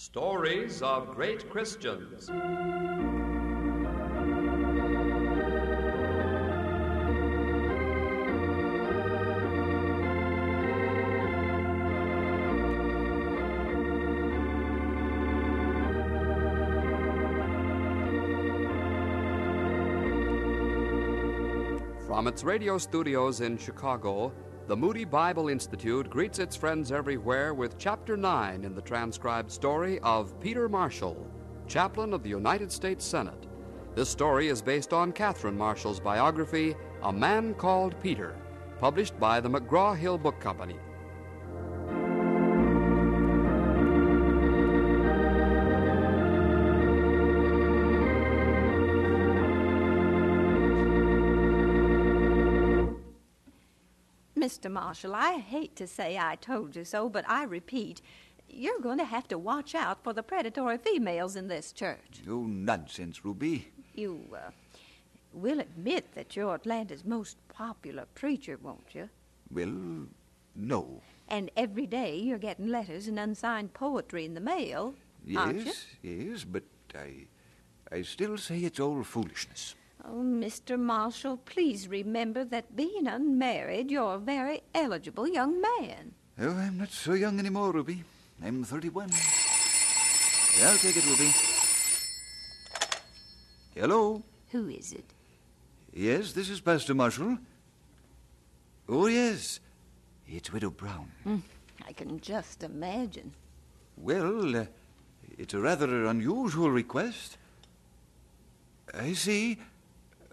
Stories of Great Christians. From its radio studios in Chicago, the Moody Bible Institute greets its friends everywhere with Chapter 9 in the transcribed story of Peter Marshall, Chaplain of the United States Senate. This story is based on Catherine Marshall's biography, A Man Called Peter, published by the McGraw-Hill Book Company. Mr. Marshall, I hate to say I told you so, but I repeat, you're going to have to watch out for the predatory females in this church. Oh, nonsense, Ruby. You will admit that you're Atlanta's most popular preacher, won't you? Well, no. And every day you're getting letters and unsigned poetry in the mail, aren't you? Yes, but I still say it's all foolishness. Oh, Mr. Marshall, please remember that being unmarried, you're a very eligible young man. Oh, I'm not so young anymore, Ruby. I'm 31. I'll take it, Ruby. Hello? Who is it? Yes, this is Pastor Marshall. Oh, yes. It's Widow Brown. I can just imagine. Well, it's a rather unusual request. I see.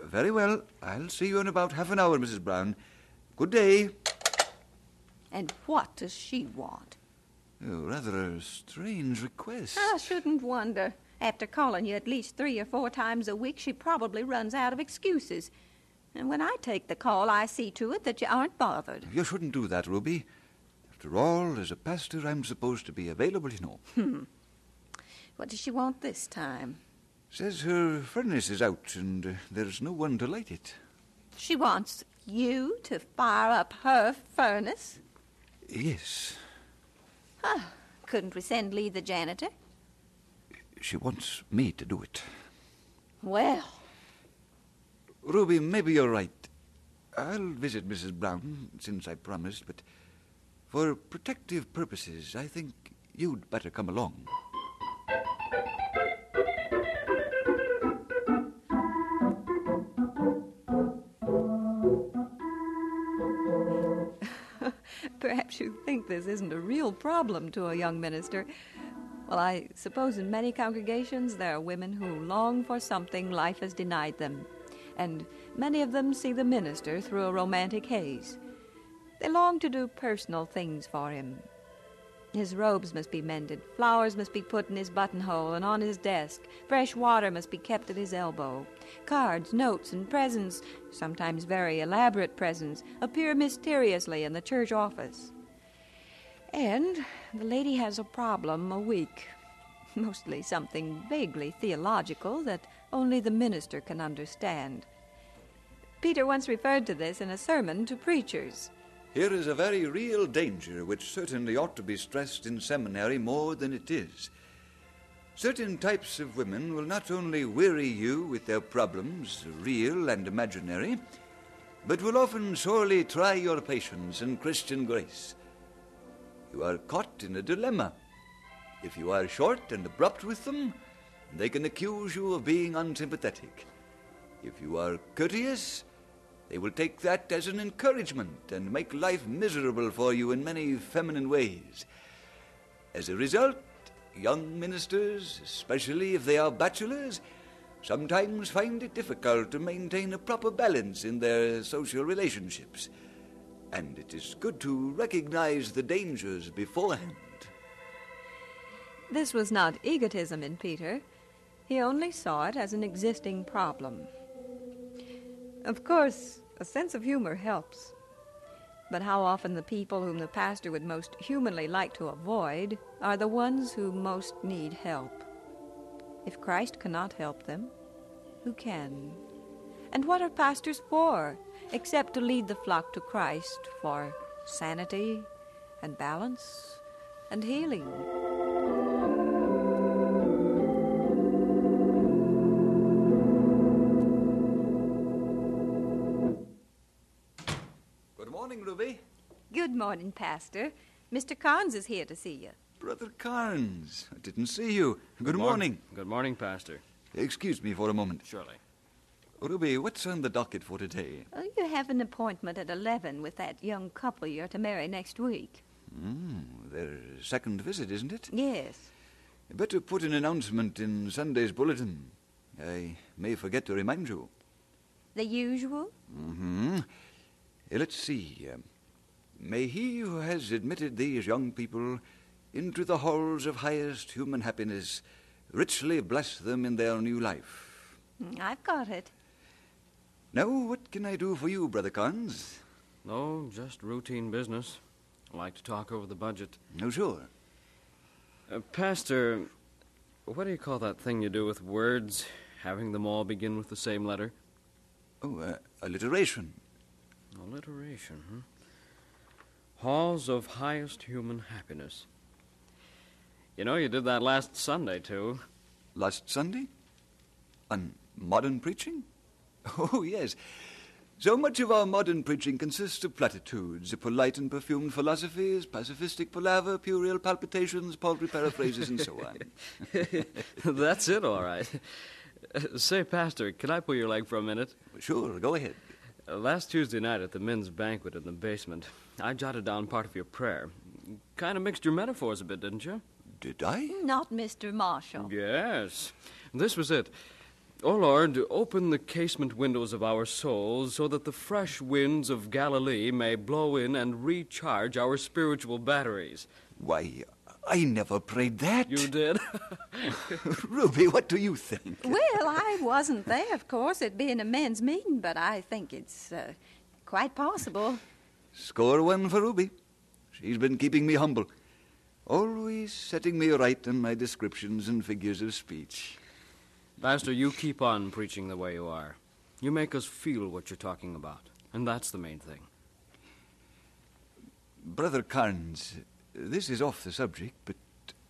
Very well. I'll see you in about half an hour, Mrs. Brown. Good day. And what does she want? Oh, rather a strange request. I shouldn't wonder. After calling you at least 3 or 4 times a week, she probably runs out of excuses. And when I take the call, I see to it that you aren't bothered. You shouldn't do that, Ruby. After all, as a pastor, I'm supposed to be available, you know. What does she want this time? Says her furnace is out and there's no one to light it. She wants you to fire up her furnace? Yes. Couldn't we send Lee the janitor? She wants me to do it. Well. Ruby, maybe you're right. I'll visit Mrs. Brown, since I promised, but for protective purposes, I think you'd better come along. Perhaps you think this isn't a real problem to a young minister. Well, I suppose in many congregations there are women who long for something life has denied them, and many of them see the minister through a romantic haze. They long to do personal things for him. His robes must be mended, flowers must be put in his buttonhole and on his desk, fresh water must be kept at his elbow. Cards, notes, and presents, sometimes very elaborate presents, appear mysteriously in the church office. And the lady has a problem a week, mostly something vaguely theological that only the minister can understand. Peter once referred to this in a sermon to preachers. Here is a very real danger which certainly ought to be stressed in seminary more than it is. Certain types of women will not only weary you with their problems, real and imaginary, but will often sorely try your patience and Christian grace. You are caught in a dilemma. If you are short and abrupt with them, they can accuse you of being unsympathetic. If you are courteous, they will take that as an encouragement and make life miserable for you in many feminine ways. As a result, young ministers, especially if they are bachelors, sometimes find it difficult to maintain a proper balance in their social relationships. And it is good to recognize the dangers beforehand. This was not egotism in Peter. He only saw it as an existing problem. Of course, a sense of humor helps. But how often the people whom the pastor would most humanly like to avoid are the ones who most need help. If Christ cannot help them, who can? And what are pastors for, except to lead the flock to Christ for sanity and balance and healing? morning, Pastor. Mr. Carnes is here to see you. Brother Carnes, I didn't see you. Good morning. Good morning, Pastor. Excuse me for a moment. Surely. Ruby, what's on the docket for today? Oh, you have an appointment at 11 with that young couple you're to marry next week. Their second visit, isn't it? Yes. Better put an announcement in Sunday's bulletin. I may forget to remind you. The usual? Let's see. May he who has admitted these young people into the halls of highest human happiness richly bless them in their new life. I've got it. Now, what can I do for you, Brother Carnes? No, just routine business. I like to talk over the budget. No, sure. Pastor, what do you call that thing you do with words, having them all begin with the same letter? Oh, alliteration. Alliteration, huh? Halls of highest human happiness. You know, you did that last Sunday, too. Last Sunday? On modern preaching? Oh, yes. So much of our modern preaching consists of platitudes, polite and perfumed philosophies, pacifistic palaver, puerile palpitations, paltry paraphrases, and so on. That's it, all right. Say, Pastor, can I pull your leg for a minute? Sure, go ahead. Last Tuesday night at the men's banquet in the basement, I jotted down part of your prayer. Kind of mixed your metaphors a bit, didn't you? Did I? Not Mr. Marshall. Yes. This was it. O Lord, open the casement windows of our souls so that the fresh winds of Galilee may blow in and recharge our spiritual batteries. Why, I never prayed that. You did? Ruby, what do you think? Well, I wasn't there, of course, it being a men's meeting, but I think it's quite possible. Score one for Ruby. She's been keeping me humble. Always setting me right on my descriptions and figures of speech. Pastor, you keep on preaching the way you are. You make us feel what you're talking about, and that's the main thing. Brother Carnes, this is off the subject, but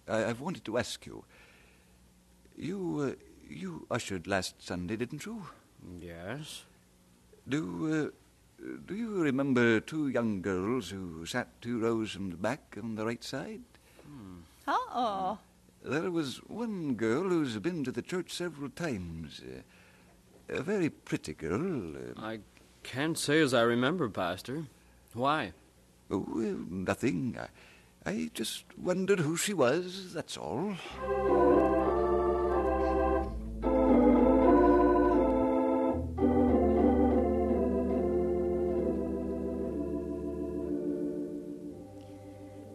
I've wanted to ask you. You ushered last Sunday, didn't you? Yes. Do you remember two young girls who sat 2 rows from the back on the right side? Uh-oh. There was one girl who's been to the church several times. A very pretty girl. I can't say as I remember, Pastor. Why? Oh, nothing. I just wondered who she was, that's all.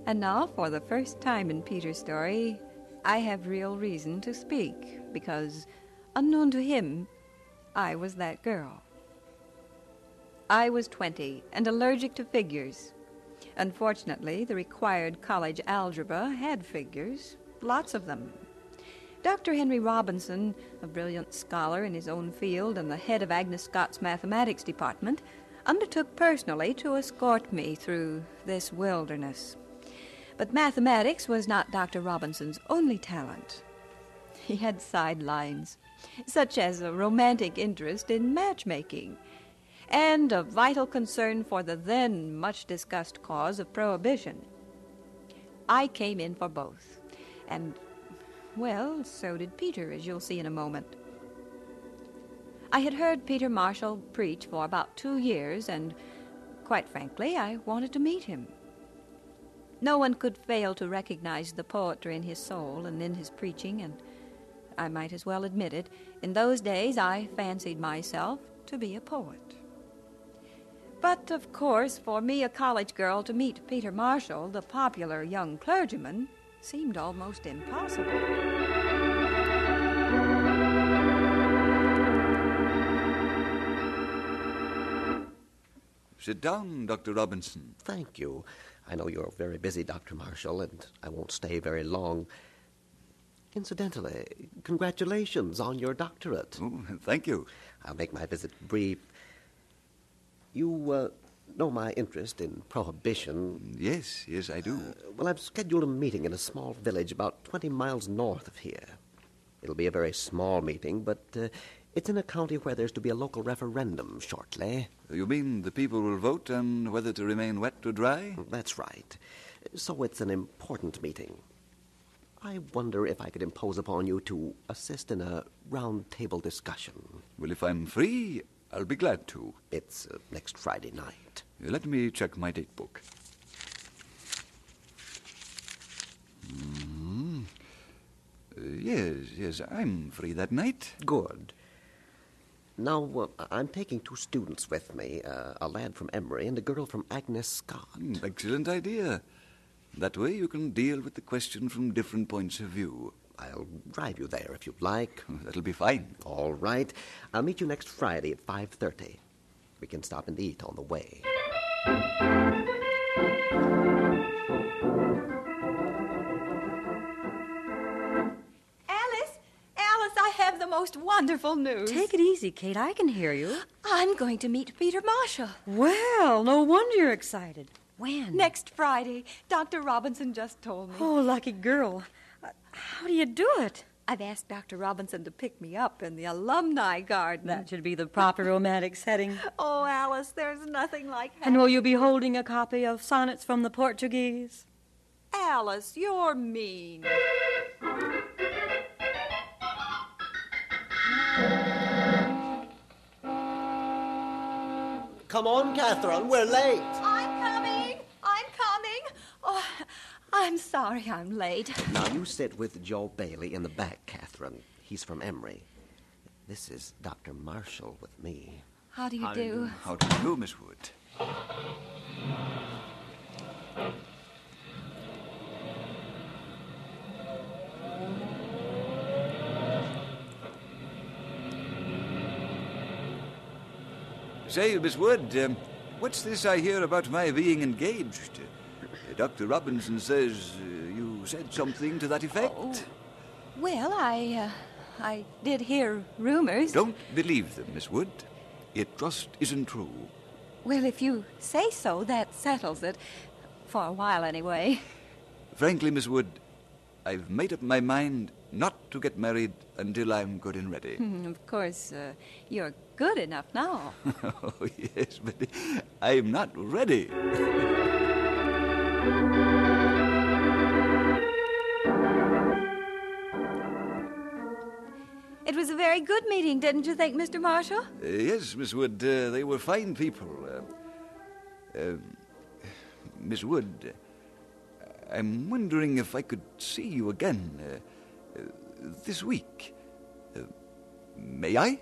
And now, for the first time in Peter's story, I have real reason to speak, because, unknown to him, I was that girl. I was 20 and allergic to figures. Unfortunately, the required college algebra had figures, lots of them. Dr. Henry Robinson, a brilliant scholar in his own field and the head of Agnes Scott's mathematics department, undertook personally to escort me through this wilderness. But mathematics was not Dr. Robinson's only talent. He had sidelines, such as a romantic interest in matchmaking, and a vital concern for the then much-discussed cause of prohibition. I came in for both, and, well, so did Peter, as you'll see in a moment. I had heard Peter Marshall preach for about 2 years, and, quite frankly, I wanted to meet him. No one could fail to recognize the poetry in his soul and in his preaching, and I might as well admit it, in those days I fancied myself to be a poet. But, of course, for me, a college girl, to meet Peter Marshall, the popular young clergyman, seemed almost impossible. Sit down, Dr. Robinson. Thank you. I know you're very busy, Dr. Marshall, and I won't stay very long. Incidentally, congratulations on your doctorate. Oh, thank you. I'll make my visit brief. You know my interest in prohibition. Yes, I do. Well, I've scheduled a meeting in a small village about 20 miles north of here. It'll be a very small meeting, but It's in a county where there's to be a local referendum shortly. You mean the people will vote on whether to remain wet or dry? That's right. So it's an important meeting. I wonder if I could impose upon you to assist in a round-table discussion. Well, if I'm free, I'll be glad to. It's next Friday night. Let me check my date book. Yes, I'm free that night. Good. Now, I'm taking 2 students with me, a lad from Emory and a girl from Agnes Scott. Excellent idea. That way you can deal with the question from different points of view. I'll drive you there if you'd like. That'll be fine. All right. I'll meet you next Friday at 5:30. We can stop and eat on the way. Alice, I have the most wonderful news. Take it easy, Kate. I can hear you. I'm going to meet Peter Marshall. Well, no wonder you're excited. When? Next Friday. Dr. Robinson just told me. Oh, lucky girl. How do you do it? I've asked Dr. Robinson to pick me up in the alumni garden. That should be the proper romantic setting. Oh, Alice, there's nothing like that. And will you be holding a copy of Sonnets from the Portuguese? Alice, you're mean. Come on, Catherine. We're late. I'm coming. Oh, I'm sorry I'm late. Now, you sit with Joe Bailey in the back, Catherine. He's from Emory. This is Dr. Marshall with me. How do you do? How do you do, Miss Wood? Say, Miss Wood, what's this I hear about my being engaged? Dr. Robinson says you said something to that effect. Oh, well, I did hear rumors. Don't believe them, Miss Wood. It just isn't true. Well, if you say so, that settles it. For a while, anyway. Frankly, Miss Wood, I've made up my mind not to get married until I'm good and ready. Of course, you're good enough now. Oh, yes, but I'm not ready. It was a very good meeting, didn't you think, Mr. Marshall? Yes, Miss Wood, they were fine people. Miss Wood, I'm wondering if I could see you again this week. May I?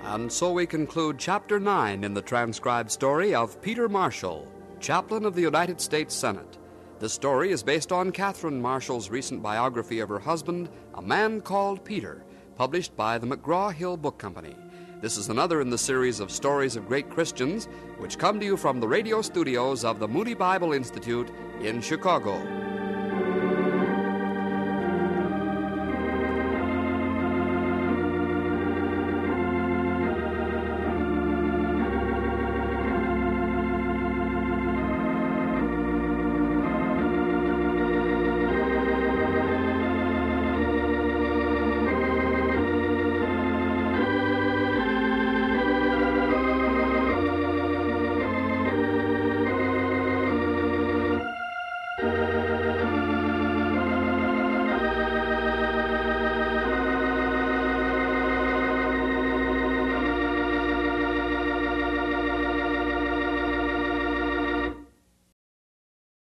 And so we conclude Chapter 9 in the transcribed story of Peter Marshall, Chaplain of the United States Senate. The story is based on Catherine Marshall's recent biography of her husband, A Man Called Peter, published by the McGraw-Hill Book Company. This is another in the series of stories of great Christians, which come to you from the radio studios of the Moody Bible Institute in Chicago.